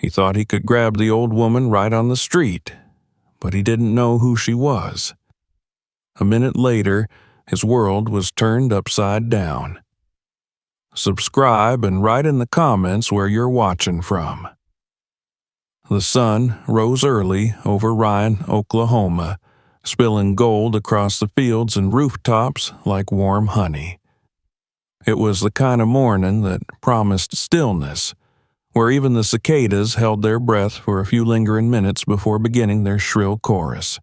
He thought he could grab the old woman right on the street, but he didn't know who she was. A minute later, his world was turned upside down. Subscribe and write in the comments where you're watching from. The sun rose early over Ryan, Oklahoma, spilling gold across the fields and rooftops like warm honey. It was the kind of morning that promised stillness, where even the cicadas held their breath for a few lingering minutes before beginning their shrill chorus.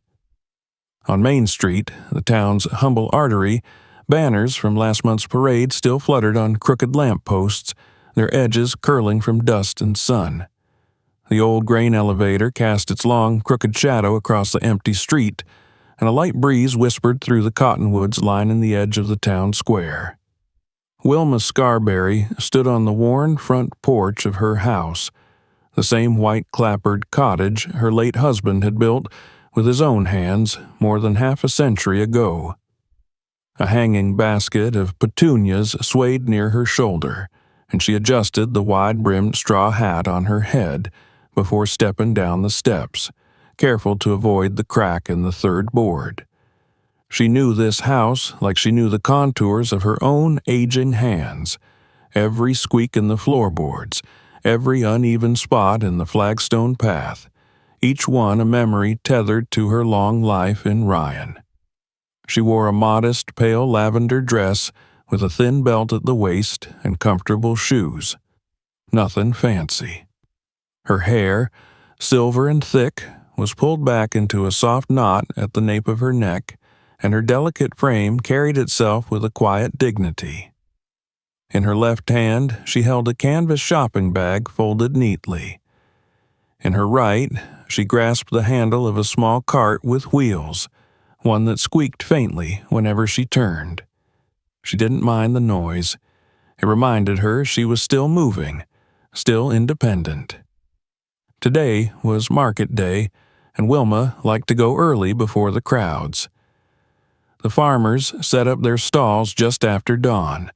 On Main Street, the town's humble artery, banners from last month's parade still fluttered on crooked lampposts, their edges curling from dust and sun. The old grain elevator cast its long, crooked shadow across the empty street, and a light breeze whispered through the cottonwoods lining the edge of the town square. Wilma Scarberry stood on the worn front porch of her house, the same white-clappered cottage her late husband had built with his own hands more than half a century ago. A hanging basket of petunias swayed near her shoulder, and she adjusted the wide-brimmed straw hat on her head before stepping down the steps, careful to avoid the crack in the third board. She knew this house like she knew the contours of her own aging hands, every squeak in the floorboards, every uneven spot in the flagstone path, each one a memory tethered to her long life in Ryan. She wore a modest, pale lavender dress with a thin belt at the waist and comfortable shoes. Nothing fancy. Her hair, silver and thick, was pulled back into a soft knot at the nape of her neck, and her delicate frame carried itself with a quiet dignity. In her left hand, she held a canvas shopping bag folded neatly. In her right, she grasped the handle of a small cart with wheels, one that squeaked faintly whenever she turned. She didn't mind the noise. It reminded her she was still moving, still independent. Today was market day, and Wilma liked to go early before the crowds. The farmers set up their stalls just after dawn,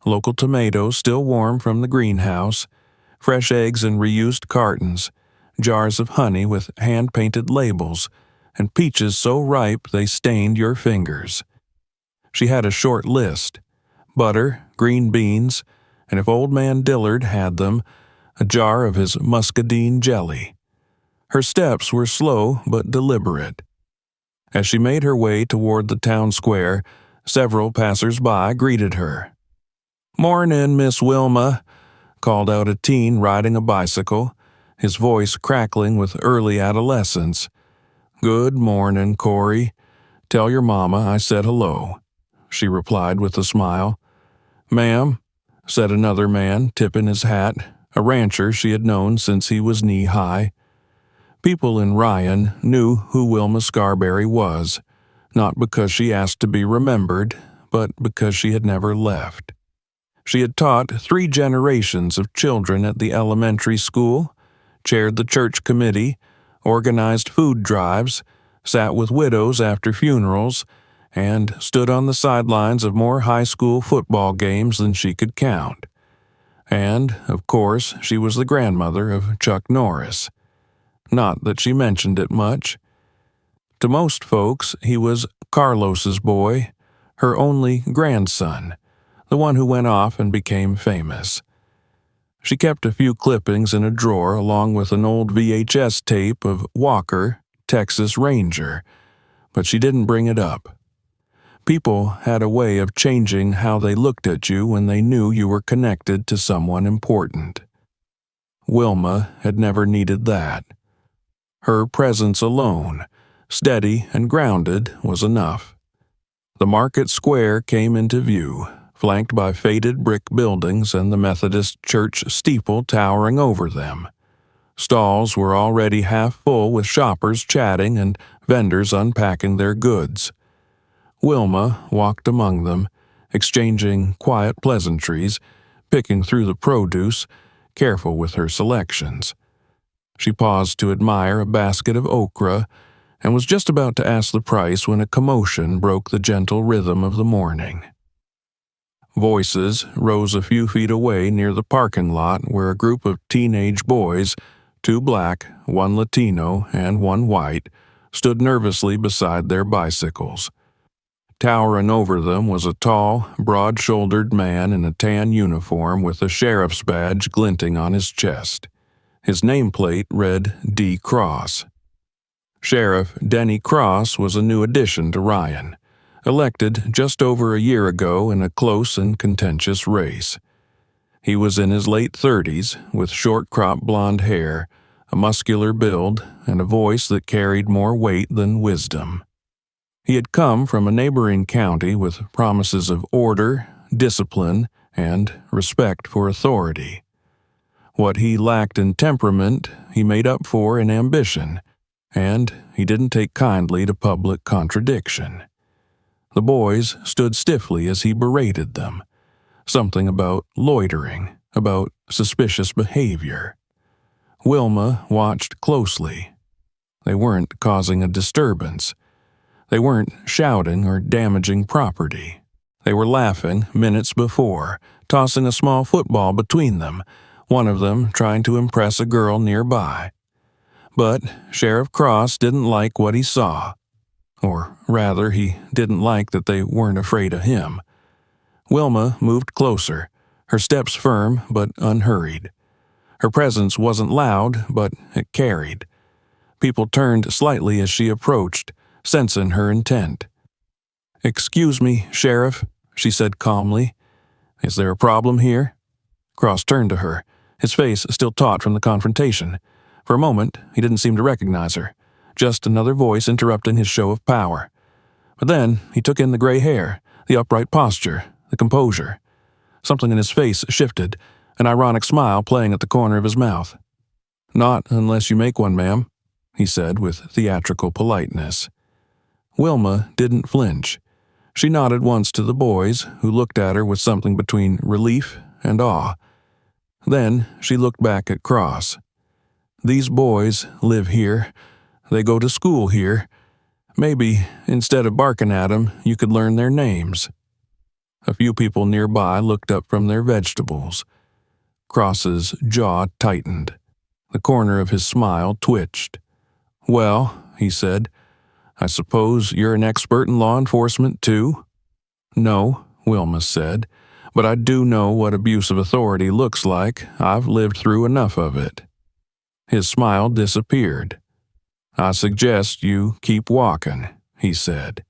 local tomatoes still warm from the greenhouse, fresh eggs in reused cartons, jars of honey with hand-painted labels, and peaches so ripe they stained your fingers. She had a short list: butter, green beans, and if Old Man Dillard had them, a jar of his muscadine jelly. Her steps were slow but deliberate. As she made her way toward the town square, several passers-by greeted her. "Mornin', Miss Wilma," called out a teen riding a bicycle, his voice crackling with early adolescence. "Good mornin', Corey. Tell your mama I said hello," she replied with a smile. "Ma'am," said another man, tipping his hat, a rancher she had known since he was knee-high. People in Ryan knew who Wilma Scarberry was, not because she asked to be remembered, but because she had never left. She had taught 3 generations of children at the elementary school, chaired the church committee, organized food drives, sat with widows after funerals, and stood on the sidelines of more high school football games than she could count. And, of course, she was the grandmother of Chuck Norris. Not that she mentioned it much. To most folks, he was Carlos's boy, her only grandson, the one who went off and became famous. She kept a few clippings in a drawer along with an old VHS tape of Walker, Texas Ranger, but she didn't bring it up. People had a way of changing how they looked at you when they knew you were connected to someone important. Wilma had never needed that. Her presence alone, steady and grounded, was enough. The market square came into view, flanked by faded brick buildings and the Methodist church steeple towering over them. Stalls were already half full with shoppers chatting and vendors unpacking their goods. Wilma walked among them, exchanging quiet pleasantries, picking through the produce, careful with her selections. She paused to admire a basket of okra and was just about to ask the price when a commotion broke the gentle rhythm of the morning. Voices rose a few feet away near the parking lot where a group of teenage boys, Two black, one Latino, and one white stood nervously beside their bicycles. Towering over them was a tall, broad-shouldered man in a tan uniform with a sheriff's badge glinting on his chest. His nameplate read D. Cross. Sheriff Denny Cross was a new addition to Ryan, elected just over a year ago in a close and contentious race. He was in his late 30s, with short-cropped blonde hair, a muscular build, and a voice that carried more weight than wisdom. He had come from a neighboring county with promises of order, discipline, and respect for authority. What he lacked in temperament, he made up for in ambition, and he didn't take kindly to public contradiction. The boys stood stiffly as he berated them. Something about loitering, about suspicious behavior. Wilma watched closely. They weren't causing a disturbance. They weren't shouting or damaging property. They were laughing minutes before, tossing a small football between them, one of them trying to impress a girl nearby. But Sheriff Cross didn't like what he saw. Or rather, he didn't like that they weren't afraid of him. Wilma moved closer, her steps firm but unhurried. Her presence wasn't loud, but it carried. People turned slightly as she approached, sensing her intent. "Excuse me, Sheriff," she said calmly. "Is there a problem here?" Cross turned to her, his face still taut from the confrontation. For a moment, he didn't seem to recognize her, just another voice interrupting his show of power. But then he took in the gray hair, the upright posture, the composure. Something in his face shifted, an ironic smile playing at the corner of his mouth. "Not unless you make one, ma'am," he said with theatrical politeness. Wilma didn't flinch. She nodded once to the boys, who looked at her with something between relief and awe. Then she looked back at Cross. "These boys live here. They go to school here. Maybe, instead of barking at them, you could learn their names." A few people nearby looked up from their vegetables. Cross's jaw tightened. The corner of his smile twitched. "Well," he said, "I suppose you're an expert in law enforcement, too?" "No," Wilma said, "but I do know what abuse of authority looks like. I've lived through enough of it." His smile disappeared. "I suggest you keep walking," he said.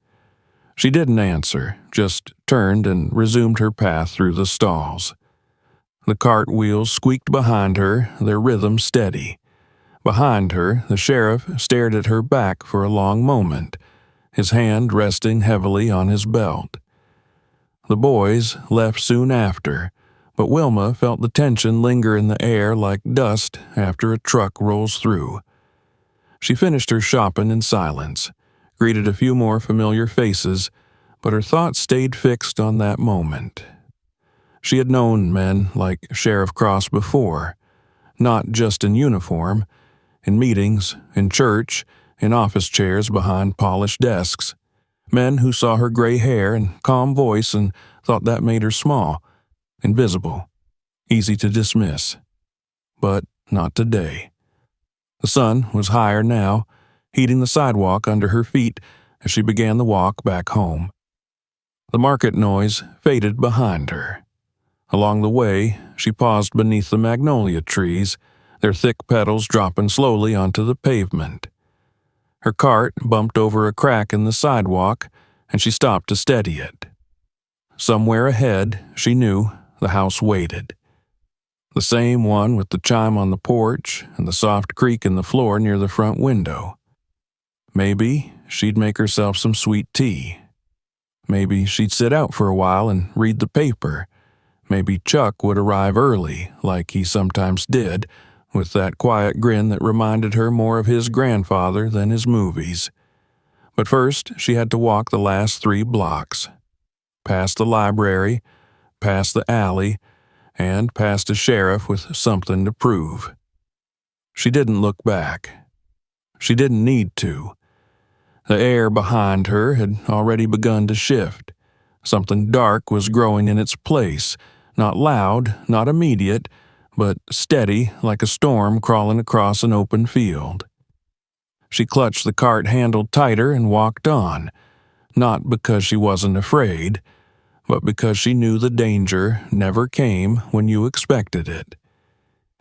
She didn't answer, just turned and resumed her path through the stalls. The cart wheels squeaked behind her, their rhythm steady. Behind her, the sheriff stared at her back for a long moment, his hand resting heavily on his belt. The boys left soon after, but Wilma felt the tension linger in the air like dust after a truck rolls through. She finished her shopping in silence, greeted a few more familiar faces, but her thoughts stayed fixed on that moment. She had known men like Sheriff Cross before, not just in uniform, in meetings, in church, in office chairs behind polished desks. Men who saw her gray hair and calm voice and thought that made her small, invisible, easy to dismiss. But not today. The sun was higher now, heating the sidewalk under her feet as she began the walk back home. The market noise faded behind her. Along the way, she paused beneath the magnolia trees, their thick petals dropping slowly onto the pavement. Her cart bumped over a crack in the sidewalk, and she stopped to steady it. Somewhere ahead, she knew, the house waited. The same one with the chime on the porch and the soft creak in the floor near the front window. Maybe she'd make herself some sweet tea. Maybe she'd sit out for a while and read the paper. Maybe Chuck would arrive early, like he sometimes did, with that quiet grin that reminded her more of his grandfather than his movies. But first, she had to walk the last 3 blocks. Past the library, past the alley, and past a sheriff with something to prove. She didn't look back. She didn't need to. The air behind her had already begun to shift. Something dark was growing in its place, not loud, not immediate, but steady like a storm crawling across an open field. She clutched the cart handle tighter and walked on, not because she wasn't afraid, but because she knew the danger never came when you expected it.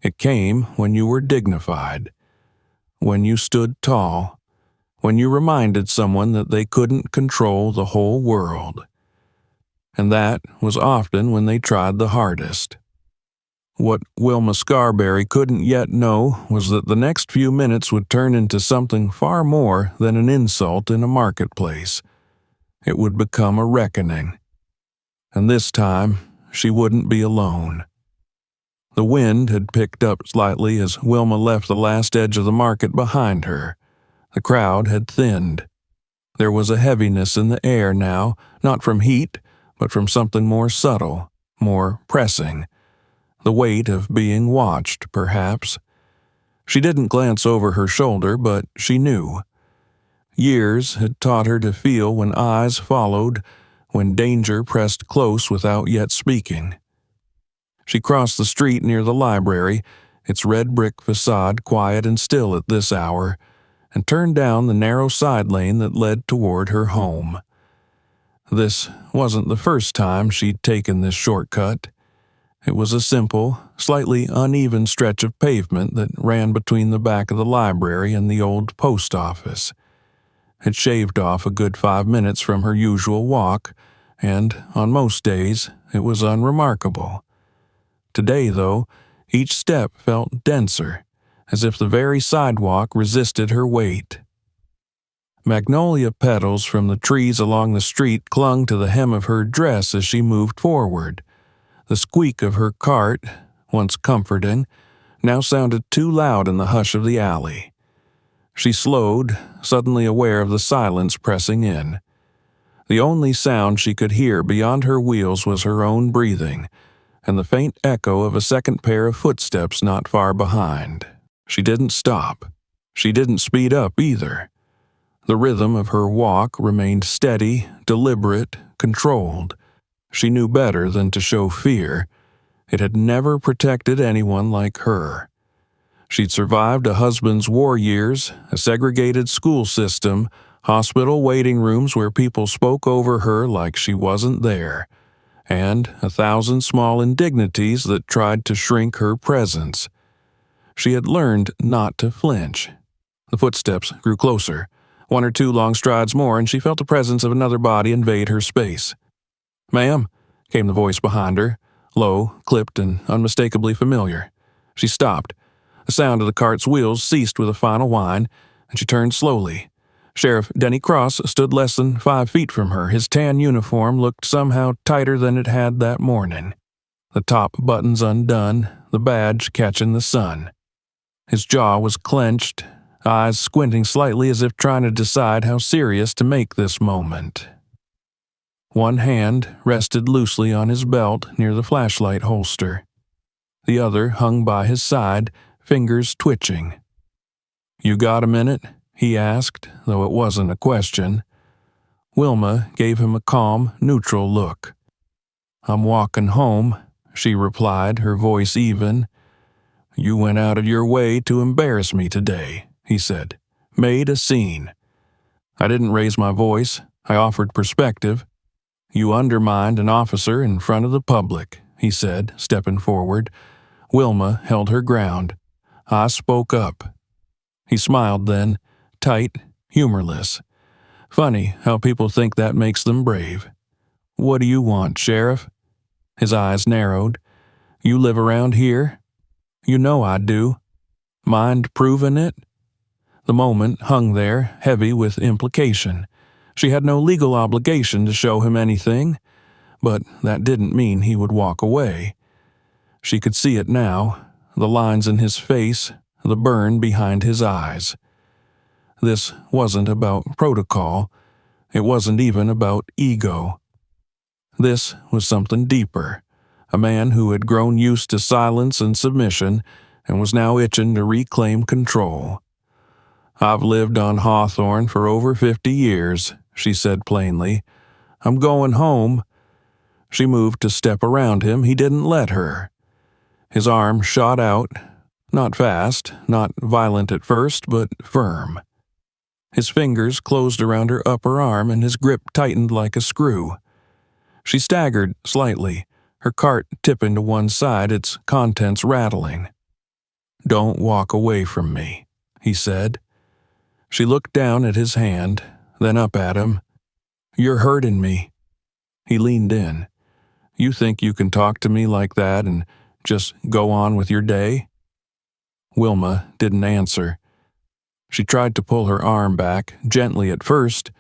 It came when you were dignified, when you stood tall, when you reminded someone that they couldn't control the whole world. And that was often when they tried the hardest. What Wilma Scarberry couldn't yet know was that the next few minutes would turn into something far more than an insult in a marketplace. It would become a reckoning. And this time, she wouldn't be alone. The wind had picked up slightly as Wilma left the last edge of the market behind her. The crowd had thinned. There was a heaviness in the air now, not from heat, but from something more subtle, more pressing. The weight of being watched, perhaps. She didn't glance over her shoulder, but she knew. Years had taught her to feel when eyes followed, when danger pressed close without yet speaking. She crossed the street near the library, its red brick facade quiet and still at this hour, and turned down the narrow side lane that led toward her home. This wasn't the first time she'd taken this shortcut. It was a simple, slightly uneven stretch of pavement that ran between the back of the library and the old post office. It shaved off a good 5 minutes from her usual walk, and on most days it was unremarkable. Today, though, each step felt denser, as if the very sidewalk resisted her weight. Magnolia petals from the trees along the street clung to the hem of her dress as she moved forward. The squeak of her cart, once comforting, now sounded too loud in the hush of the alley. She slowed, suddenly aware of the silence pressing in. The only sound she could hear beyond her wheels was her own breathing, and the faint echo of a second pair of footsteps not far behind. She didn't stop. She didn't speed up either. The rhythm of her walk remained steady, deliberate, controlled. She knew better than to show fear. It had never protected anyone like her. She'd survived a husband's war years, a segregated school system, hospital waiting rooms where people spoke over her like she wasn't there, and 1,000 small indignities that tried to shrink her presence. She had learned not to flinch. The footsteps grew closer. 1 or 2 long strides more, and she felt the presence of another body invade her space. "Ma'am," came the voice behind her, low, clipped, and unmistakably familiar. She stopped. The sound of the cart's wheels ceased with a final whine, and she turned slowly. Sheriff Denny Cross stood less than 5 feet from her. His tan uniform looked somehow tighter than it had that morning. The top buttons undone, the badge catching the sun. His jaw was clenched, eyes squinting slightly as if trying to decide how serious to make this moment. One hand rested loosely on his belt near the flashlight holster. The other hung by his side, fingers twitching. "You got a minute?" he asked, though it wasn't a question. Wilma gave him a calm, neutral look. "I'm walking home," she replied, her voice even. "You went out of your way to embarrass me today," he said. "Made a scene." "I didn't raise my voice. I offered perspective." "You undermined an officer in front of the public," he said, stepping forward. Wilma held her ground. "I spoke up." He smiled then, tight, humorless. "Funny how people think that makes them brave." "What do you want, Sheriff?" His eyes narrowed. "You live around here?" "You know I do." "Mind proving it?" The moment hung there, heavy with implication. She had no legal obligation to show him anything, but that didn't mean he would walk away. She could see it now, the lines in his face, the burn behind his eyes. This wasn't about protocol. It wasn't even about ego. This was something deeper. A man who had grown used to silence and submission and was now itching to reclaim control. "I've lived on Hawthorne for over 50 years, she said plainly. "I'm going home." She moved to step around him. He didn't let her. His arm shot out, not fast, not violent at first, but firm. His fingers closed around her upper arm and his grip tightened like a screw. She staggered slightly, her cart tipping to one side, its contents rattling. "Don't walk away from me," he said. She looked down at his hand, then up at him. "You're hurting me." He leaned in. "You think you can talk to me like that and just go on with your day?" Wilma didn't answer. She tried to pull her arm back, gently at first,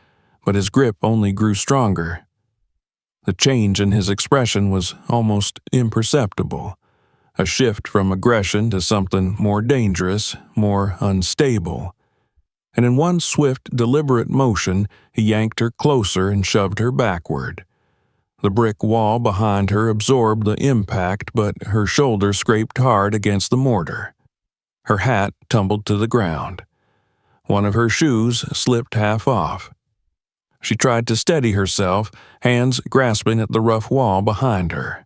but his grip only grew stronger. The change in his expression was almost imperceptible, a shift from aggression to something more dangerous, more unstable. And in one swift, deliberate motion, he yanked her closer and shoved her backward. The brick wall behind her absorbed the impact, but her shoulder scraped hard against the mortar. Her hat tumbled to the ground. One of her shoes slipped half off. She tried to steady herself, hands grasping at the rough wall behind her.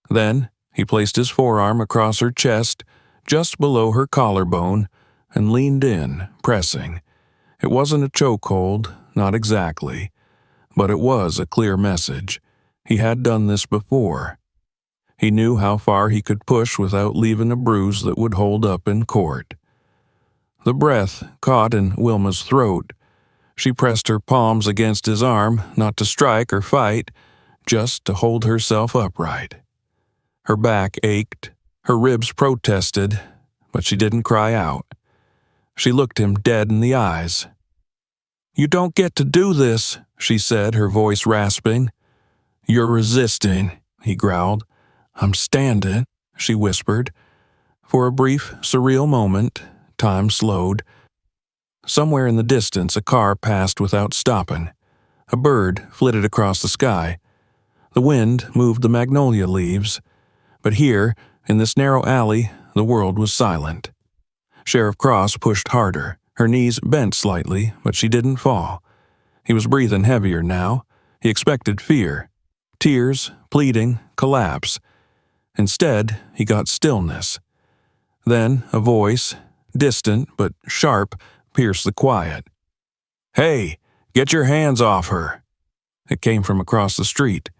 Then he placed his forearm across her chest, just below her collarbone, and leaned in, pressing. It wasn't a chokehold, not exactly, but it was a clear message. He had done this before. He knew how far he could push without leaving a bruise that would hold up in court. The breath caught in Wilma's throat. She pressed her palms against his arm, not to strike or fight, just to hold herself upright. Her back ached, her ribs protested, but she didn't cry out. She looked him dead in the eyes. "You don't get to do this," she said, her voice rasping. "You're resisting," he growled. "I'm standing," she whispered. For a brief, surreal moment, time slowed. Somewhere in the distance, a car passed without stopping. A bird flitted across the sky. The wind moved the magnolia leaves. But here, in this narrow alley, the world was silent. Sheriff Cross pushed harder. Her knees bent slightly, but she didn't fall. He was breathing heavier now. He expected fear. Tears, pleading, collapse. Instead, he got stillness. Then a voice, distant but sharp, pierced the quiet. "Hey, get your hands off her!" It came from across the street.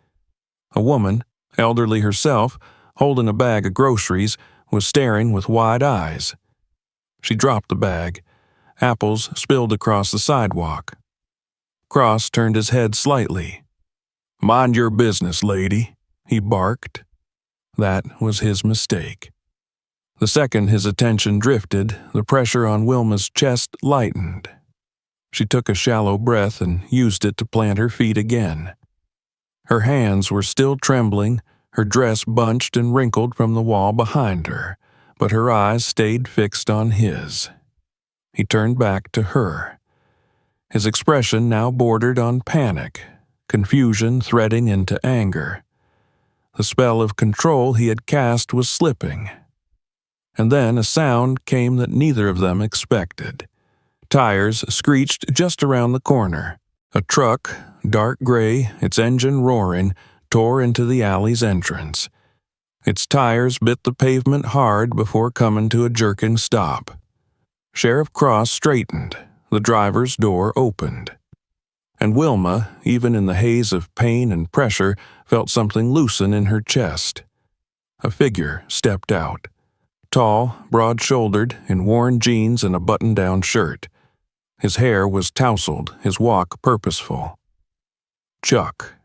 A woman, elderly herself, holding a bag of groceries, was staring with wide eyes. She dropped the bag. Apples spilled across the sidewalk. Cross turned his head slightly. "Mind your business, lady," he barked. That was his mistake. The second his attention drifted, the pressure on Wilma's chest lightened. She took a shallow breath and used it to plant her feet again. Her hands were still trembling, her dress bunched and wrinkled from the wall behind her, but her eyes stayed fixed on his. He turned back to her. His expression now bordered on panic, confusion threading into anger. The spell of control he had cast was slipping. And then a sound came that neither of them expected. Tires screeched just around the corner. A truck, dark gray, its engine roaring, tore into the alley's entrance. Its tires bit the pavement hard before coming to a jerking stop. Sheriff Cross straightened. The driver's door opened. And Wilma, even in the haze of pain and pressure, felt something loosen in her chest. A figure stepped out. Tall, broad-shouldered, in worn jeans and a button-down shirt. His hair was tousled, his walk purposeful. Chuck.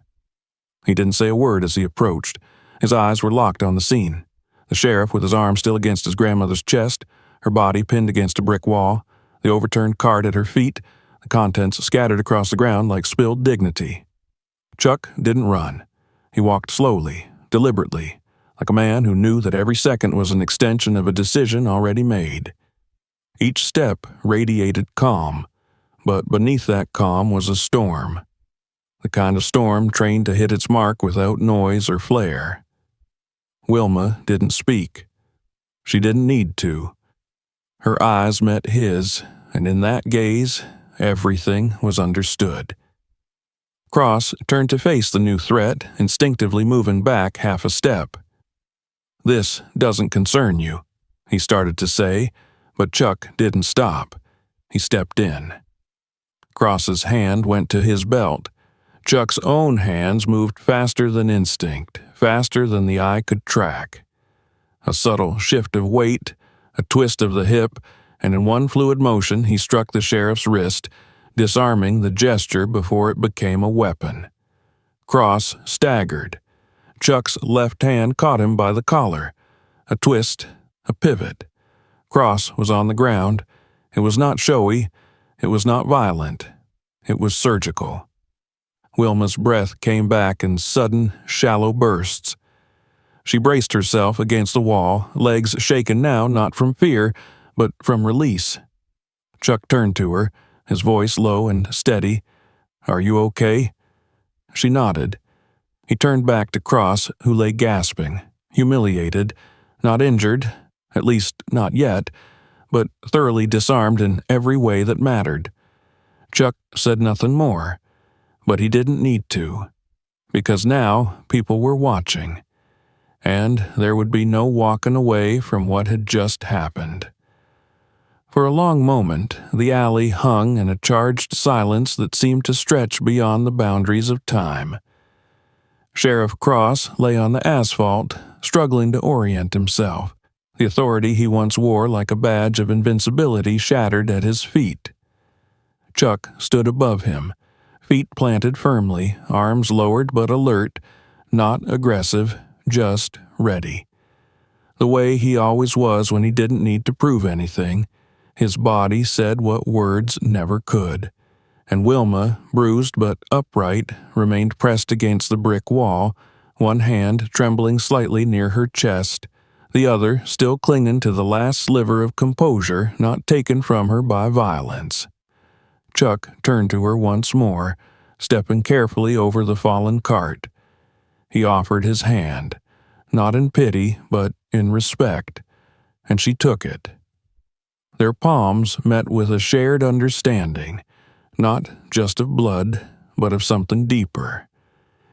He didn't say a word as he approached. His eyes were locked on the scene. The sheriff, with his arm still against his grandmother's chest, her body pinned against a brick wall, the overturned cart at her feet, the contents scattered across the ground like spilled dignity. Chuck didn't run. He walked slowly, deliberately, like a man who knew that every second was an extension of a decision already made. Each step radiated calm, but beneath that calm was a storm. The kind of storm trained to hit its mark without noise or flare. Wilma didn't speak. She didn't need to. Her eyes met his, and in that gaze, everything was understood. Cross turned to face the new threat, instinctively moving back half a step. "This doesn't concern you," he started to say, but Chuck didn't stop. He stepped in. Cross's hand went to his belt. Chuck's own hands moved faster than instinct, faster than the eye could track. A subtle shift of weight, a twist of the hip, and in one fluid motion he struck the sheriff's wrist, disarming the gesture before it became a weapon. Cross staggered. Chuck's left hand caught him by the collar. A twist, a pivot. Cross was on the ground. It was not showy. It was not violent. It was surgical. Wilma's breath came back in sudden, shallow bursts. She braced herself against the wall, legs shaken now not from fear, but from release. Chuck turned to her, his voice low and steady. "Are you okay?" She nodded. He turned back to Cross, who lay gasping, humiliated, not injured, at least not yet, but thoroughly disarmed in every way that mattered. Chuck said nothing more, but he didn't need to, because now people were watching, and there would be no walking away from what had just happened. For a long moment, the alley hung in a charged silence that seemed to stretch beyond the boundaries of time. Sheriff Cross lay on the asphalt, struggling to orient himself, the authority he once wore like a badge of invincibility shattered at his feet. Chuck stood above him, feet planted firmly, arms lowered but alert, not aggressive, just ready. The way he always was when he didn't need to prove anything. His body said what words never could. And Wilma, bruised but upright, remained pressed against the brick wall, one hand trembling slightly near her chest, the other still clinging to the last sliver of composure not taken from her by violence. Chuck turned to her once more, stepping carefully over the fallen cart. He offered his hand, not in pity, but in respect, and she took it. Their palms met with a shared understanding, not just of blood, but of something deeper.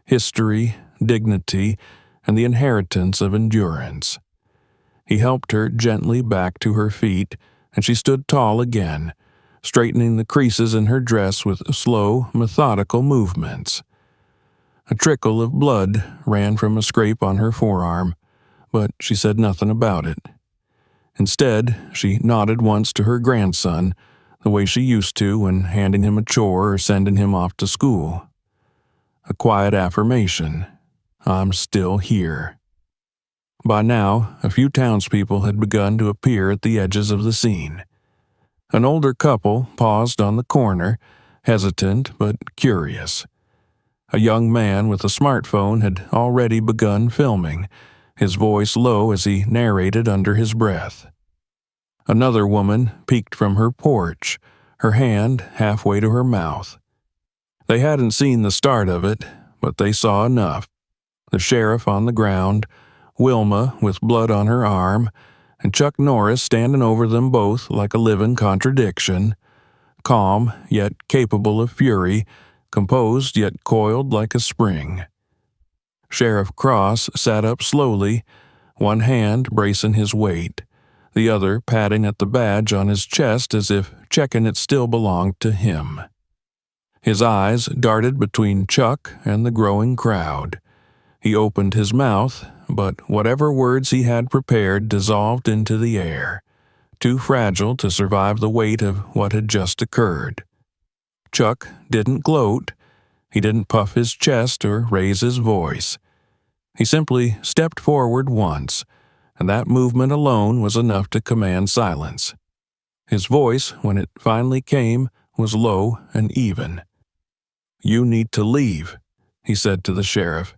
History, dignity, and the inheritance of endurance. He helped her gently back to her feet, and she stood tall again, straightening the creases in her dress with slow, methodical movements. A trickle of blood ran from a scrape on her forearm, but she said nothing about it. Instead, she nodded once to her grandson, the way she used to when handing him a chore or sending him off to school. A quiet affirmation, "I'm still here." By now, a few townspeople had begun to appear at the edges of the scene. An older couple paused on the corner, hesitant but curious. A young man with a smartphone had already begun filming, his voice low as he narrated under his breath. Another woman peeked from her porch, her hand halfway to her mouth. They hadn't seen the start of it, but they saw enough. The sheriff on the ground, Wilma with blood on her arm, and Chuck Norris standing over them both like a living contradiction, calm yet capable of fury, composed yet coiled like a spring. Sheriff Cross sat up slowly, one hand bracing his weight, the other patting at the badge on his chest as if checking it still belonged to him. His eyes darted between Chuck and the growing crowd. He opened his mouth, but whatever words he had prepared dissolved into the air, too fragile to survive the weight of what had just occurred. Chuck didn't gloat. He didn't puff his chest or raise his voice. He simply stepped forward once, and that movement alone was enough to command silence. His voice, when it finally came, was low and even. "You need to leave," he said to the sheriff.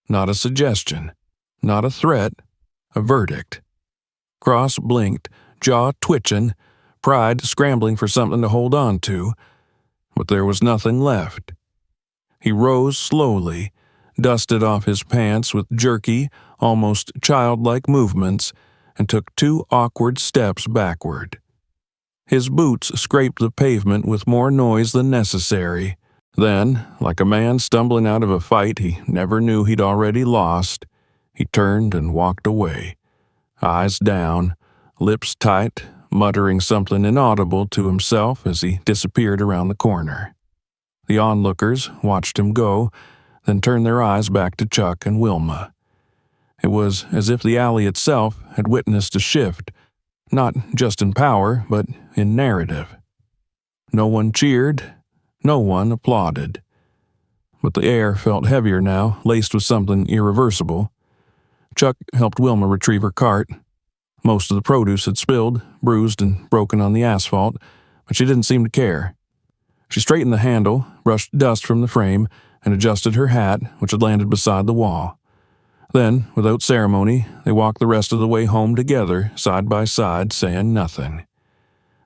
Not a suggestion, not a threat, a verdict. Cross blinked, jaw twitching, pride scrambling for something to hold on to, but there was nothing left. He rose slowly, dusted off his pants with jerky, almost childlike movements, and took 2 awkward steps backward. His boots scraped the pavement with more noise than necessary. Then, like a man stumbling out of a fight he never knew he'd already lost, He turned and walked away, eyes down, lips tight, muttering something inaudible to himself as he disappeared around the corner. The onlookers watched him go, then turned their eyes back to Chuck and Wilma. It was as if the alley itself had witnessed a shift, not just in power, but in narrative. No one cheered, no one applauded. But the air felt heavier now, laced with something irreversible. Chuck helped Wilma retrieve her cart. Most of the produce had spilled, bruised and broken on the asphalt, but she didn't seem to care. She straightened the handle, brushed dust from the frame, and adjusted her hat, which had landed beside the wall. Then, without ceremony, they walked the rest of the way home together, side by side, saying nothing.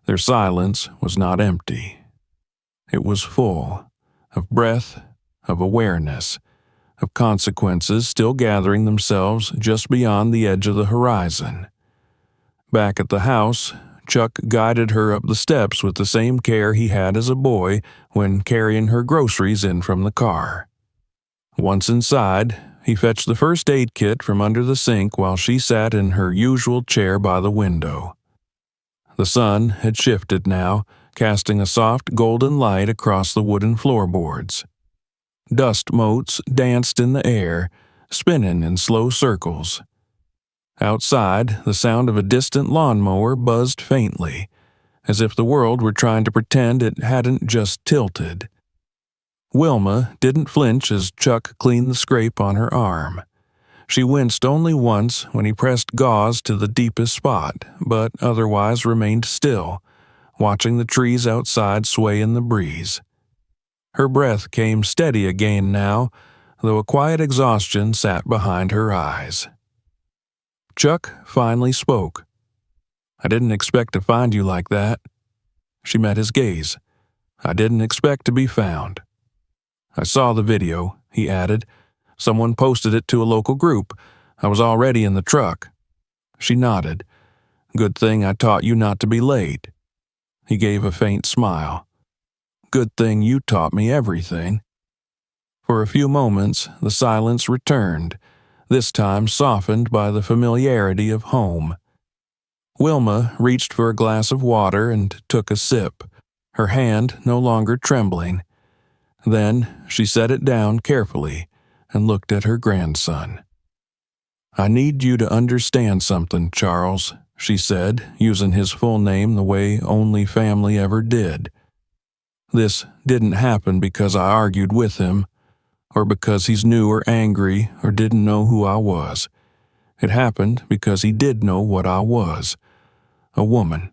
Their silence was not empty. It was full of breath, of awareness, of consequences still gathering themselves just beyond the edge of the horizon. Back at the house, Chuck guided her up the steps with the same care he had as a boy when carrying her groceries in from the car. Once inside, he fetched the first aid kit from under the sink while she sat in her usual chair by the window. The sun had shifted now, casting a soft golden light across the wooden floorboards. Dust motes danced in the air, spinning in slow circles. Outside, the sound of a distant lawnmower buzzed faintly, as if the world were trying to pretend it hadn't just tilted. Wilma didn't flinch as Chuck cleaned the scrape on her arm. She winced only once when he pressed gauze to the deepest spot, but otherwise remained still, watching the trees outside sway in the breeze. Her breath came steady again now, though a quiet exhaustion sat behind her eyes. Chuck finally spoke. "I didn't expect to find you like that." She met his gaze. "I didn't expect to be found." "I saw the video," he added. "Someone posted it to a local group. I was already in the truck." She nodded. "Good thing I taught you not to be late." He gave a faint smile. "Good thing you taught me everything." For a few moments, the silence returned, this time softened by the familiarity of home. Wilma reached for a glass of water and took a sip, her hand no longer trembling. Then she set it down carefully and looked at her grandson. "I need you to understand something, Charles," she said, using his full name the way only family ever did. "This didn't happen because I argued with him, or because he's new or angry or didn't know who I was. It happened because he did know what I was. A woman.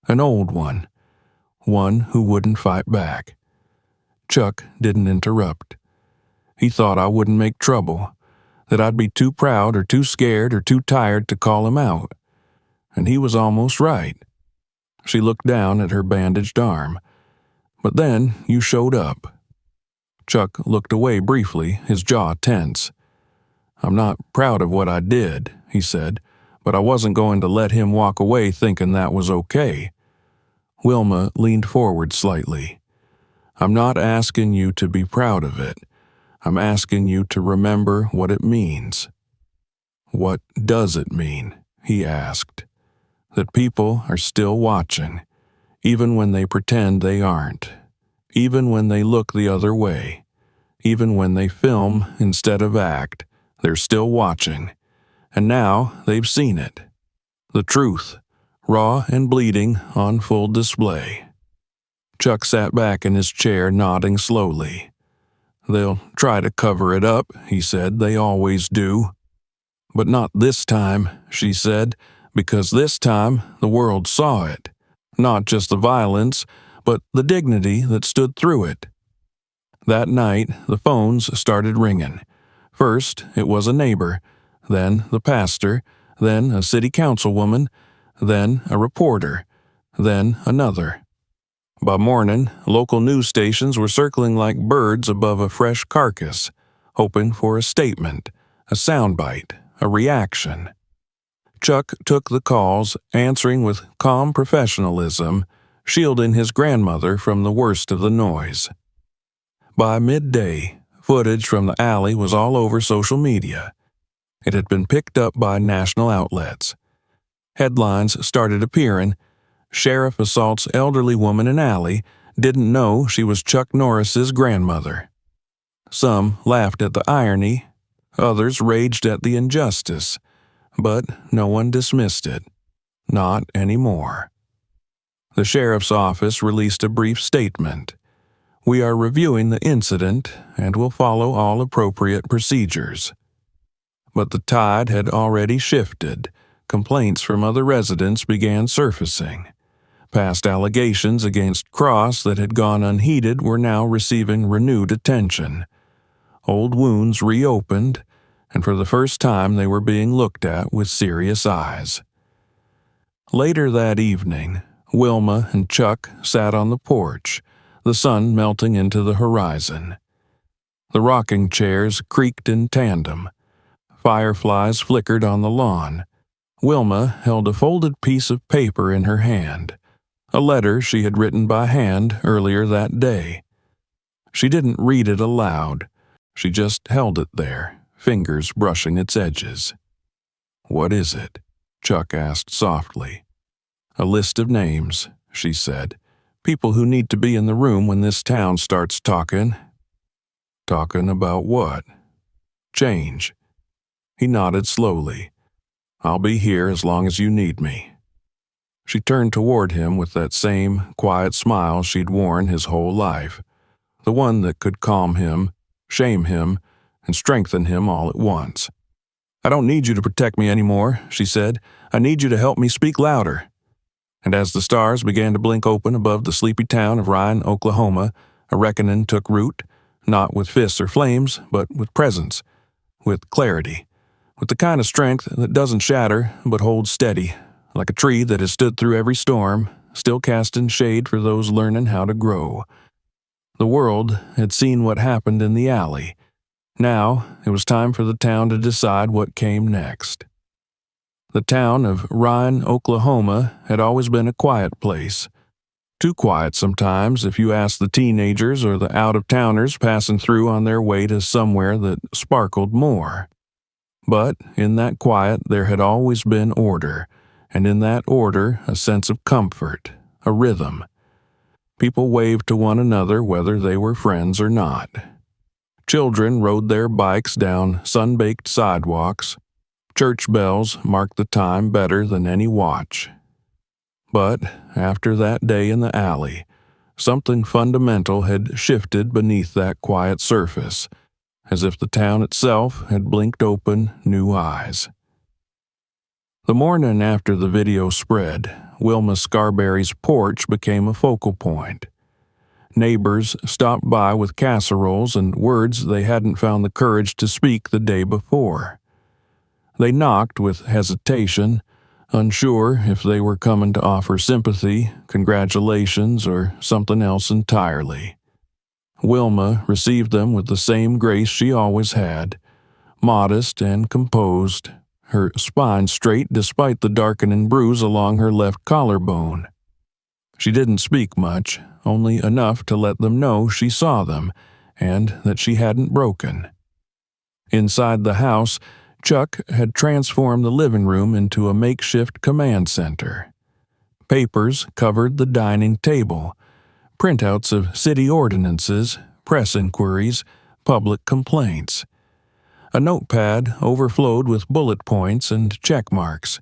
An old one. One who wouldn't fight back." Chuck didn't interrupt. He thought I wouldn't make trouble, that I'd be too proud or too scared or too tired to call him out. And he was almost right. She looked down at her bandaged arm. "But then you showed up." Chuck looked away briefly, his jaw tense. "I'm not proud of what I did," he said, "but I wasn't going to let him walk away thinking that was okay." Wilma leaned forward slightly. "I'm not asking you to be proud of it. I'm asking you to remember what it means." "What does it mean?" he asked. "That people are still watching, even when they pretend they aren't. Even when they look the other way, even when they film instead of act, they're still watching. And now they've seen it. The truth, raw and bleeding, on full display." Chuck sat back in his chair, nodding slowly. "They'll try to cover it up," he said. "They always do." "But not this time," she said, "because this time the world saw it. Not just the violence, but the dignity that stood through it." That night, the phones started ringing. First, it was a neighbor, then the pastor, then a city councilwoman, then a reporter, then another. By morning, local news stations were circling like birds above a fresh carcass, hoping for a statement, a soundbite, a reaction. Chuck took the calls, answering with calm professionalism, shielding his grandmother from the worst of the noise. By midday, footage from the alley was all over social media. It had been picked up by national outlets. Headlines started appearing. Sheriff assaults elderly woman in alley, didn't know she was Chuck Norris's grandmother. Some laughed at the irony, others raged at the injustice, but no one dismissed it. Not anymore. The sheriff's office released a brief statement. We are reviewing the incident and will follow all appropriate procedures. But the tide had already shifted. Complaints from other residents began surfacing. Past allegations against Cross that had gone unheeded were now receiving renewed attention. Old wounds reopened, and for the first time they were being looked at with serious eyes. Later that evening, Wilma and Chuck sat on the porch, the sun melting into the horizon. The rocking chairs creaked in tandem. Fireflies flickered on the lawn. Wilma held a folded piece of paper in her hand, a letter she had written by hand earlier that day. She didn't read it aloud. She just held it there, fingers brushing its edges. "What is it?" Chuck asked softly. "A list of names," she said. "People who need to be in the room when this town starts talking." "Talking about what?" "Change." He nodded slowly. "I'll be here as long as you need me." She turned toward him with that same quiet smile she'd worn his whole life, the one that could calm him, shame him, and strengthen him all at once. "I don't need you to protect me anymore," she said. "I need you to help me speak louder." And as the stars began to blink open above the sleepy town of Ryan, Oklahoma, a reckoning took root, not with fists or flames, but with presence, with clarity, with the kind of strength that doesn't shatter but holds steady, like a tree that has stood through every storm, still casting shade for those learning how to grow. The world had seen what happened in the alley. Now it was time for the town to decide what came next. The town of Ryan, Oklahoma had always been a quiet place. Too quiet sometimes if you ask the teenagers or the out-of-towners passing through on their way to somewhere that sparkled more. But in that quiet there had always been order, and in that order a sense of comfort, a rhythm. People waved to one another whether they were friends or not. Children rode their bikes down sun-baked sidewalks. Church bells marked the time better than any watch. But after that day in the alley, something fundamental had shifted beneath that quiet surface, as if the town itself had blinked open new eyes. The morning after the video spread, Wilma Scarberry's porch became a focal point. Neighbors stopped by with casseroles and words they hadn't found the courage to speak the day before. They knocked with hesitation, unsure if they were coming to offer sympathy, congratulations, or something else entirely. Wilma received them with the same grace she always had, modest and composed, her spine straight despite the darkening bruise along her left collarbone. She didn't speak much, only enough to let them know she saw them and that she hadn't broken. Inside the house, Chuck had transformed the living room into a makeshift command center. Papers covered the dining table, printouts of city ordinances, press inquiries, public complaints. A notepad overflowed with bullet points and check marks.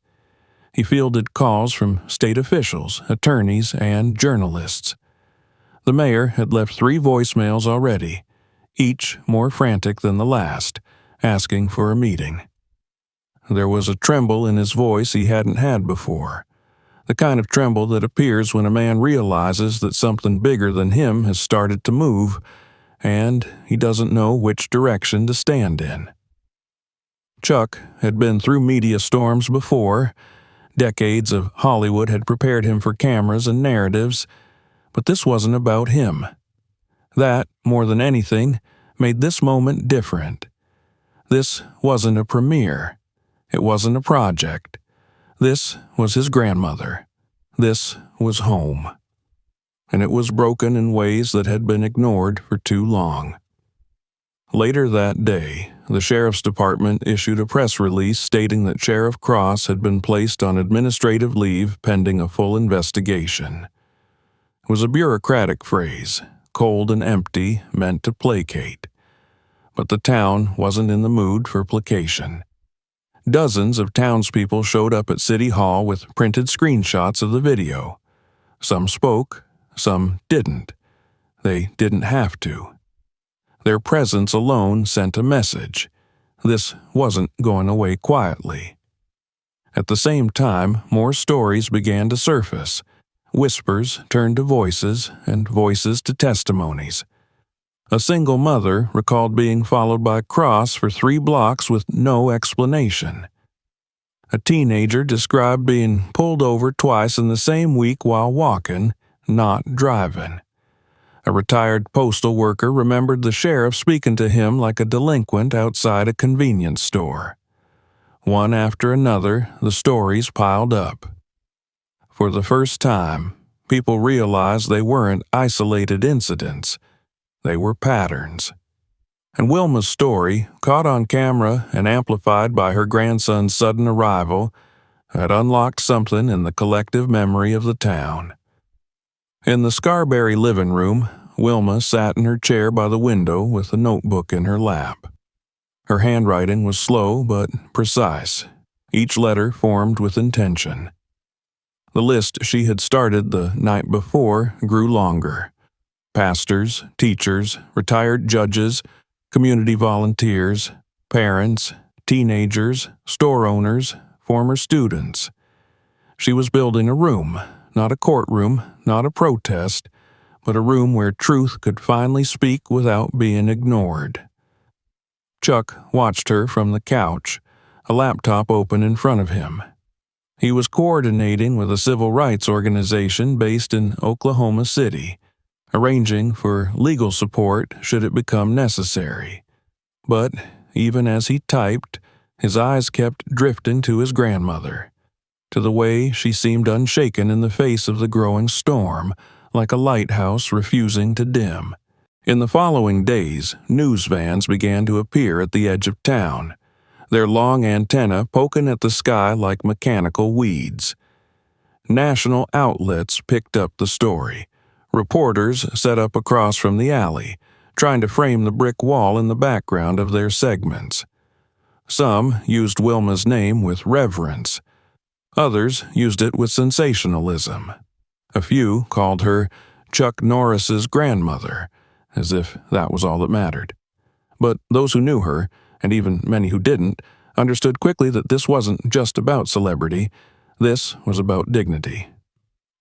He fielded calls from state officials, attorneys, and journalists. The mayor had left 3 voicemails already, each more frantic than the last, asking for a meeting. There was a tremble in his voice he hadn't had before, the kind of tremble that appears when a man realizes that something bigger than him has started to move, and he doesn't know which direction to stand in. Chuck had been through media storms before. Decades of Hollywood had prepared him for cameras and narratives, but this wasn't about him. That, more than anything, made this moment different. This wasn't a premiere. It wasn't a project. This was his grandmother. This was home. And it was broken in ways that had been ignored for too long. Later that day, the sheriff's department issued a press release stating that Sheriff Cross had been placed on administrative leave pending a full investigation. It was a bureaucratic phrase, cold and empty, meant to placate. But the town wasn't in the mood for placation. Dozens of townspeople showed up at City Hall with printed screenshots of the video. Some spoke, some didn't. They didn't have to. Their presence alone sent a message. This wasn't going away quietly. At the same time, more stories began to surface. Whispers turned to voices, and voices to testimonies. A single mother recalled being followed by Cross for 3 blocks with no explanation. A teenager described being pulled over twice in the same week while walking, not driving. A retired postal worker remembered the sheriff speaking to him like a delinquent outside a convenience store. One after another, the stories piled up. For the first time, people realized they weren't isolated incidents. They were patterns. And Wilma's story, caught on camera and amplified by her grandson's sudden arrival, had unlocked something in the collective memory of the town. In the Scarberry living room, Wilma sat in her chair by the window with a notebook in her lap. Her handwriting was slow but precise, each letter formed with intention. The list she had started the night before grew longer. Pastors, teachers, retired judges, community volunteers, parents, teenagers, store owners, former students. She was building a room, not a courtroom, not a protest, but a room where truth could finally speak without being ignored. Chuck watched her from the couch, a laptop open in front of him. He was coordinating with a civil rights organization based in Oklahoma City, arranging for legal support should it become necessary. But even as he typed, his eyes kept drifting to his grandmother, to the way she seemed unshaken in the face of the growing storm, like a lighthouse refusing to dim. In the following days, news vans began to appear at the edge of town, their long antennae poking at the sky like mechanical weeds. National outlets picked up the story. Reporters set up across from the alley, trying to frame the brick wall in the background of their segments. Some used Wilma's name with reverence. Others used it with sensationalism. A few called her Chuck Norris's grandmother, as if that was all that mattered. But those who knew her, and even many who didn't, understood quickly that this wasn't just about celebrity. This was about dignity.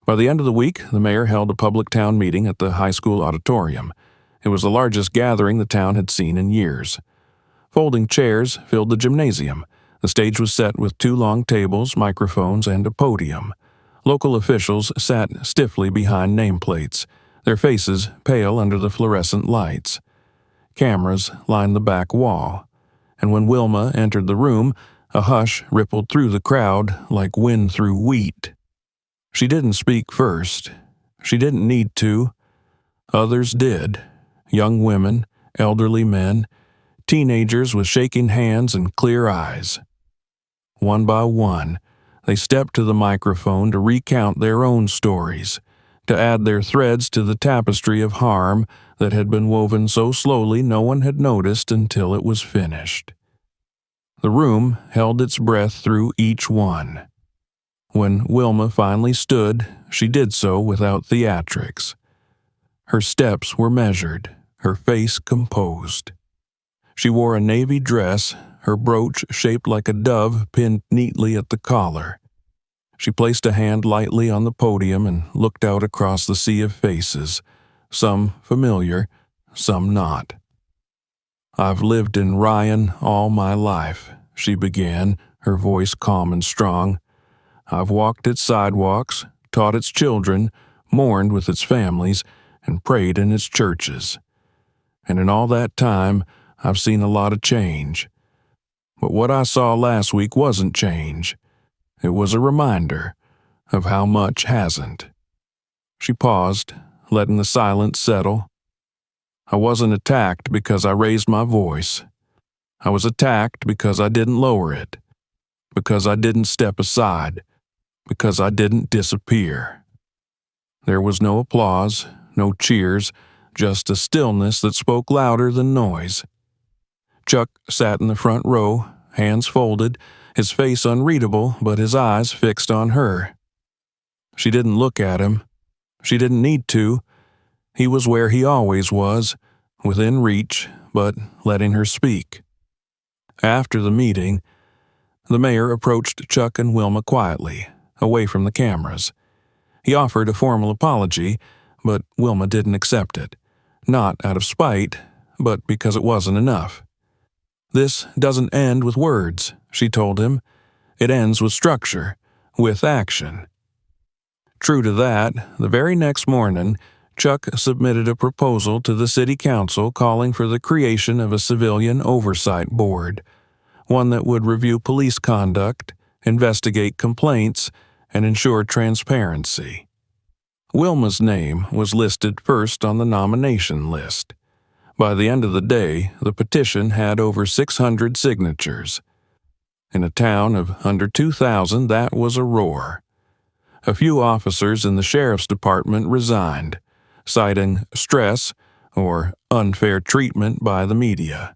By the end of the week, the mayor held a public town meeting at the high school auditorium. It was the largest gathering the town had seen in years. Folding chairs filled the gymnasium. The stage was set with 2 long tables, microphones, and a podium. Local officials sat stiffly behind nameplates, their faces pale under the fluorescent lights. Cameras lined the back wall, and when Wilma entered the room, a hush rippled through the crowd like wind through wheat. She didn't speak first. She didn't need to. Others did. Young women, elderly men, teenagers with shaking hands and clear eyes. One by one, they stepped to the microphone to recount their own stories, to add their threads to the tapestry of harm that had been woven so slowly no one had noticed until it was finished. The room held its breath through each one. When Wilma finally stood, she did so without theatrics. Her steps were measured, her face composed. She wore a navy dress, her brooch shaped like a dove pinned neatly at the collar. She placed a hand lightly on the podium and looked out across the sea of faces, some familiar, some not. "I've lived in Ryan all my life," she began, her voice calm and strong. "I've walked its sidewalks, taught its children, mourned with its families, and prayed in its churches. And in all that time, I've seen a lot of change. But what I saw last week wasn't change. It was a reminder of how much hasn't." She paused, letting the silence settle. "I wasn't attacked because I raised my voice. I was attacked because I didn't lower it, because I didn't step aside, because I didn't disappear. There was no applause, no cheers, just a stillness that spoke louder than noise. Chuck sat in the front row, hands folded, his face unreadable but his eyes fixed on her. She didn't look at him. She didn't need to. He was where he always was, within reach, but letting her speak. After the meeting, the mayor approached Chuck and Wilma quietly, away from the cameras. He offered a formal apology, but Wilma didn't accept it. Not out of spite, but because it wasn't enough. "This doesn't end with words," she told him. "It ends with structure, with action." True to that, the very next morning, Chuck submitted a proposal to the city council calling for the creation of a civilian oversight board, one that would review police conduct, investigate complaints, and ensure transparency. Wilma's name was listed first on the nomination list. By the end of the day, the petition had over 600 signatures. In a town of under 2,000, that was a roar. A few officers in the sheriff's department resigned, citing stress or unfair treatment by the media.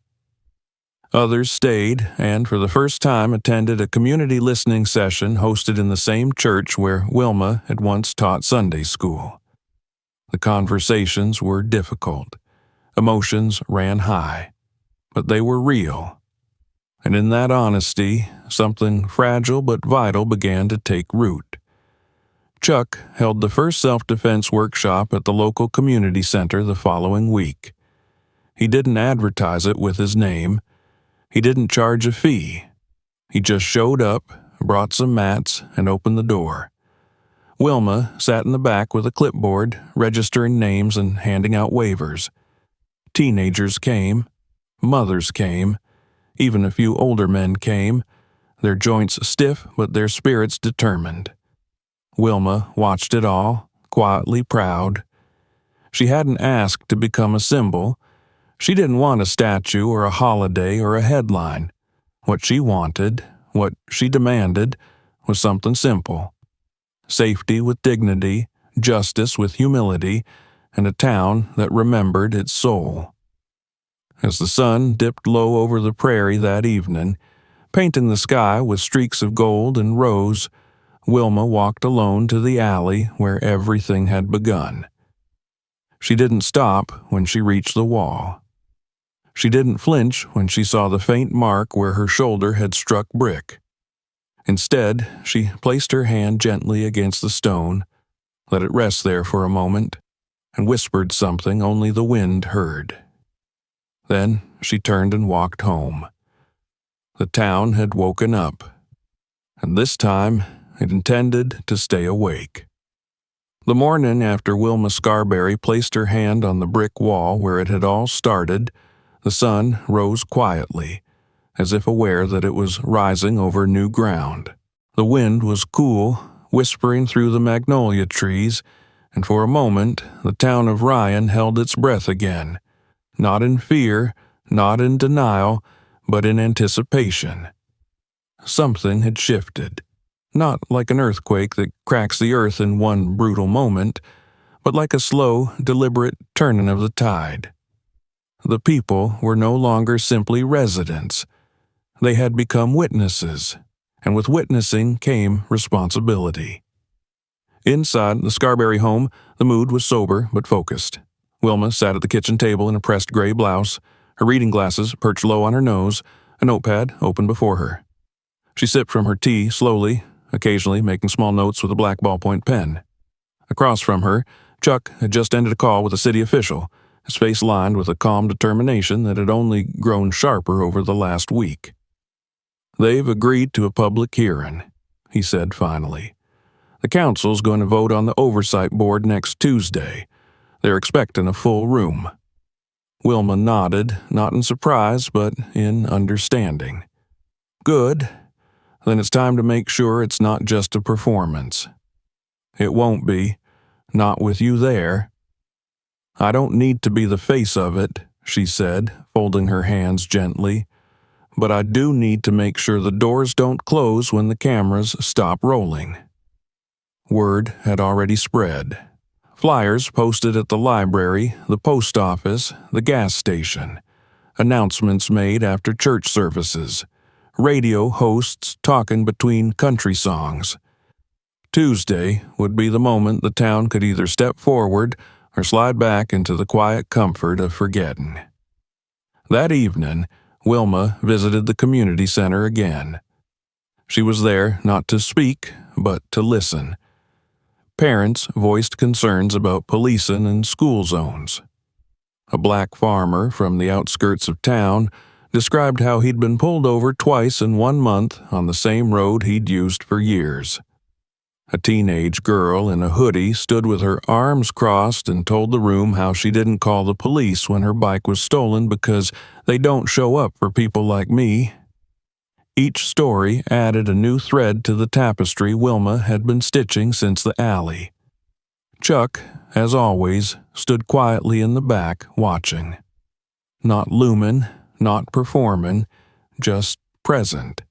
Others stayed and for the first time attended a community listening session hosted in the same church where Wilma had once taught Sunday school. The conversations were difficult. Emotions ran high, but they were real. And in that honesty, something fragile but vital began to take root. Chuck held the first self-defense workshop at the local community center the following week. He didn't advertise it with his name. He didn't charge a fee. He just showed up, brought some mats, and opened the door. Wilma sat in the back with a clipboard, registering names and handing out waivers. Teenagers came. Mothers came. Even a few older men came, their joints stiff but their spirits determined. Wilma watched it all, quietly proud. She hadn't asked to become a symbol. She didn't want a statue or a holiday or a headline. What she wanted, what she demanded, was something simple. Safety with dignity, justice with humility, and a town that remembered its soul. As the sun dipped low over the prairie that evening, painting the sky with streaks of gold and rose, Wilma walked alone to the alley where everything had begun. She didn't stop when she reached the wall. She didn't flinch when she saw the faint mark where her shoulder had struck brick. Instead, she placed her hand gently against the stone, let it rest there for a moment, and whispered something only the wind heard. Then she turned and walked home. The town had woken up, and this time it intended to stay awake. The morning after Wilma Scarberry placed her hand on the brick wall where it had all started, the sun rose quietly, as if aware that it was rising over new ground. The wind was cool, whispering through the magnolia trees, and for a moment the town of Ryan held its breath again, not in fear, not in denial, but in anticipation. Something had shifted. Not like an earthquake that cracks the earth in one brutal moment, but like a slow, deliberate turning of the tide. The people were no longer simply residents. They had become witnesses, and with witnessing came responsibility. Inside the Scarberry home, the mood was sober but focused. Wilma sat at the kitchen table in a pressed gray blouse, her reading glasses perched low on her nose, a notepad open before her. She sipped from her tea slowly, occasionally making small notes with a black ballpoint pen. Across from her, Chuck had just ended a call with a city official, his face lined with a calm determination that had only grown sharper over the last week. "They've agreed to a public hearing," he said finally. "The council's going to vote on the oversight board next Tuesday. They're expecting a full room." Wilma nodded, not in surprise, but in understanding. "Good. Then it's time to make sure it's not just a performance." "It won't be. Not with you there." "I don't need to be the face of it," she said, folding her hands gently. but I do need to make sure the doors don't close when the cameras stop rolling." Word had already spread. Flyers posted at the library, the post office, the gas station. Announcements made after church services. Radio hosts talking between country songs. Tuesday would be the moment the town could either step forward or slide back into the quiet comfort of forgetting. That evening, Wilma visited the community center again. She was there not to speak, but to listen. Parents voiced concerns about policing and school zones. A black farmer from the outskirts of town described how he'd been pulled over twice in 1 month on the same road he'd used for years. A teenage girl in a hoodie stood with her arms crossed and told the room how she didn't call the police when her bike was stolen because they don't show up for people like me. Each story added a new thread to the tapestry Wilma had been stitching since the alley. Chuck, as always, stood quietly in the back, watching. Not looming, not performing, just present.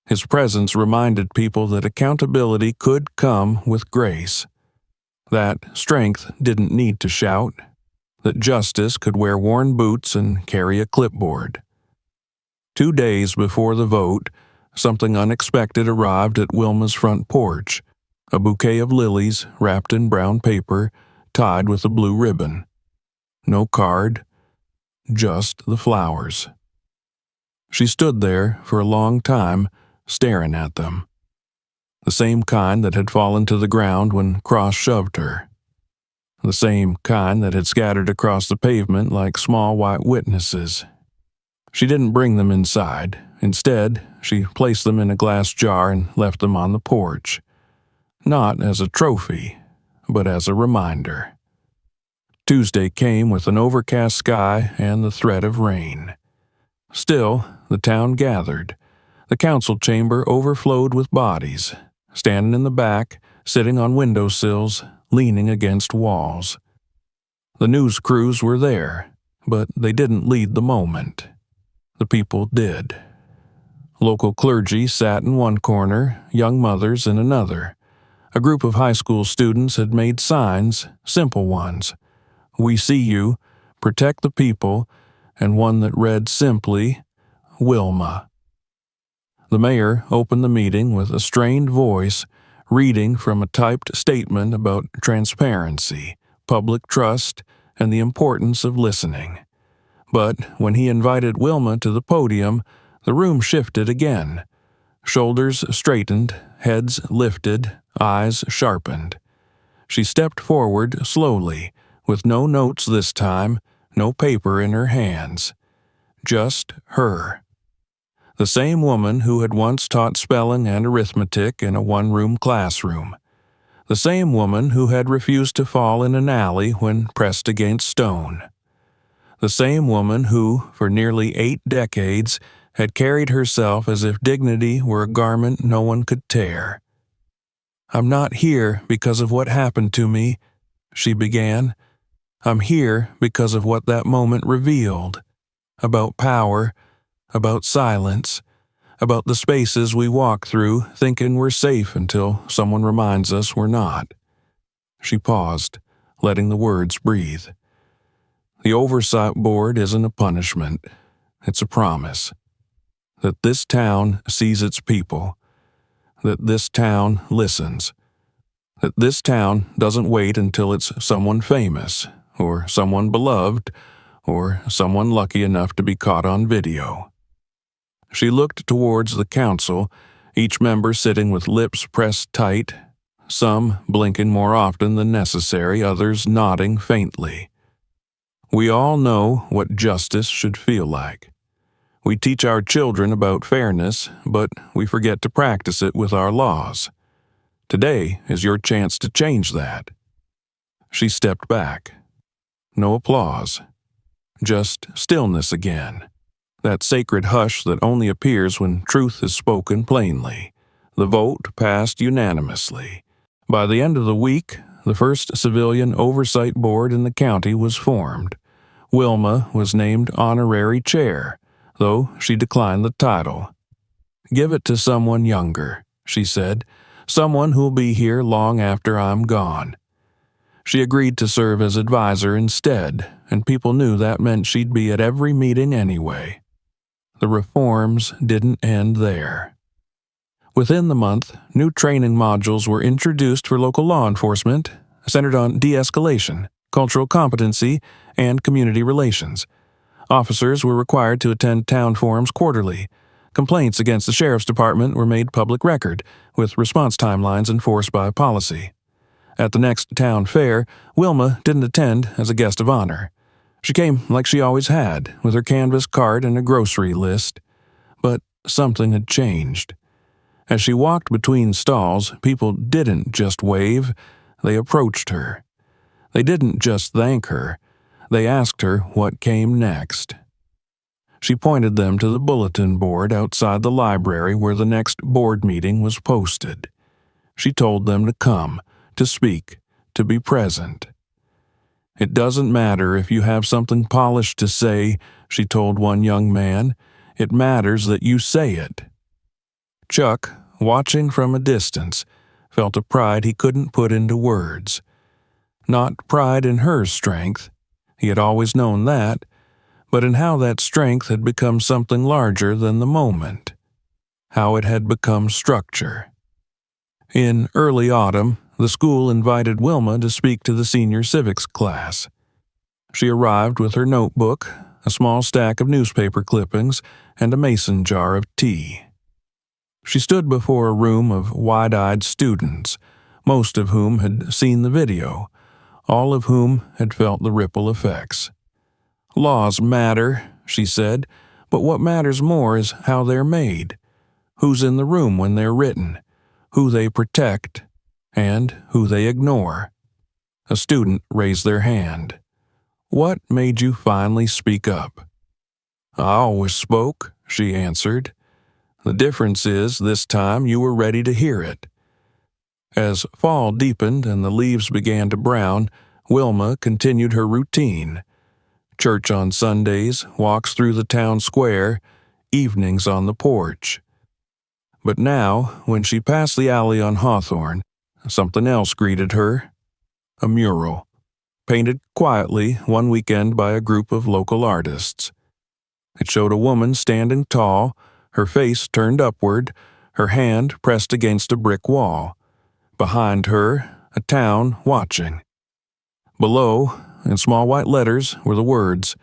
His presence reminded people that accountability could come with grace. That strength didn't need to shout. That justice could wear worn boots and carry a clipboard. 2 days before the vote, something unexpected arrived at Wilma's front porch. A bouquet of lilies wrapped in brown paper, tied with a blue ribbon. No card, just the flowers. She stood there for a long time, staring at them. The same kind that had fallen to the ground when Cross shoved her. The same kind that had scattered across the pavement like small white witnesses. She didn't bring them inside. Instead, she placed them in a glass jar and left them on the porch. Not as a trophy, but as a reminder. Tuesday came with an overcast sky and the threat of rain. Still, the town gathered. The council chamber overflowed with bodies, standing in the back, sitting on windowsills, leaning against walls. The news crews were there, but they didn't lead the moment. The people did. Local clergy sat in one corner, young mothers in another. A group of high school students had made signs, simple ones. "We see you, protect the people," and one that read simply, "Wilma." The mayor opened the meeting with a strained voice, reading from a typed statement about transparency, public trust, and the importance of listening. But when he invited Wilma to the podium, the room shifted again. Shoulders straightened, heads lifted, eyes sharpened. She stepped forward slowly, with no notes this time, no paper in her hands. Just her. The same woman who had once taught spelling and arithmetic in a one-room classroom. The same woman who had refused to fall in an alley when pressed against stone. The same woman who, for nearly 8 decades, had carried herself as if dignity were a garment no one could tear. "I'm not here because of what happened to me," she began. "I'm here because of what that moment revealed. About power, about silence, about the spaces we walk through thinking we're safe until someone reminds us we're not." She paused, letting the words breathe. The oversight board isn't a punishment. It's a promise. That this town sees its people. That this town listens. That this town doesn't wait until it's someone famous, or someone beloved, or someone lucky enough to be caught on video. She looked towards the council, each member sitting with lips pressed tight, some blinking more often than necessary, others nodding faintly. We all know what justice should feel like. We teach our children about fairness, but we forget to practice it with our laws. Today is your chance to change that. She stepped back. No applause. Just stillness again. That sacred hush that only appears when truth is spoken plainly. The vote passed unanimously. By the end of the week, the first civilian oversight board in the county was formed. Wilma was named honorary chair. though she declined the title. "Give it to someone younger," she said, "someone who'll be here long after I'm gone." She agreed to serve as advisor instead, and people knew that meant she'd be at every meeting anyway. The reforms didn't end there. Within the month, new training modules were introduced for local law enforcement, centered on de-escalation, cultural competency, and community relations. Officers were required to attend town forums quarterly. Complaints against the sheriff's department were made public record, with response timelines enforced by policy. At the next town fair, Wilma didn't attend as a guest of honor. She came like she always had, with her canvas cart and a grocery list. But something had changed. As she walked between stalls, people didn't just wave, they approached her. They didn't just thank her, they asked her what came next. She pointed them to the bulletin board outside the library where the next board meeting was posted. She told them to come, to speak, to be present. "It doesn't matter if you have something polished to say," she told one young man. "It matters that you say it." Chuck, watching from a distance, felt a pride he couldn't put into words. Not pride in her strength, he had always known that, but in how that strength had become something larger than the moment. How it had become structure. In early autumn, the school invited Wilma to speak to the senior civics class. She arrived with her notebook, a small stack of newspaper clippings, and a mason jar of tea. She stood before a room of wide-eyed students, most of whom had seen the video, all of whom had felt the ripple effects. "Laws matter," she said, "but what matters more is how they're made, who's in the room when they're written, who they protect, and who they ignore." A student raised their hand. "What made you finally speak up?" "I always spoke," she answered. "The difference is, this time you were ready to hear it." As fall deepened and the leaves began to brown, Wilma continued her routine. Church on Sundays, walks through the town square, evenings on the porch. But now, when she passed the alley on Hawthorne, something else greeted her. A mural, painted quietly one weekend by a group of local artists. It showed a woman standing tall, her face turned upward, her hand pressed against a brick wall. Behind her, a town watching. Below, in small white letters, were the words,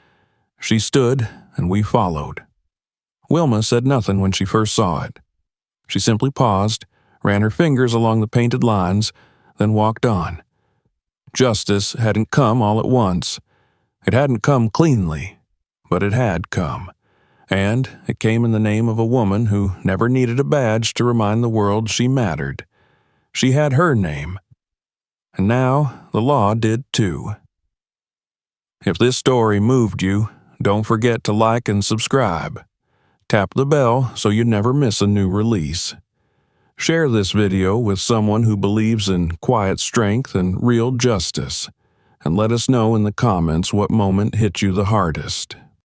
"She stood, and we followed." Wilma said nothing when she first saw it. She simply paused, ran her fingers along the painted lines, then walked on. Justice hadn't come all at once. It hadn't come cleanly, but it had come. And it came in the name of a woman who never needed a badge to remind the world she mattered. She had her name. And now the law did too. If this story moved you, don't forget to like and subscribe. Tap the bell so you never miss a new release. Share this video with someone who believes in quiet strength and real justice, and let us know in the comments what moment hit you the hardest.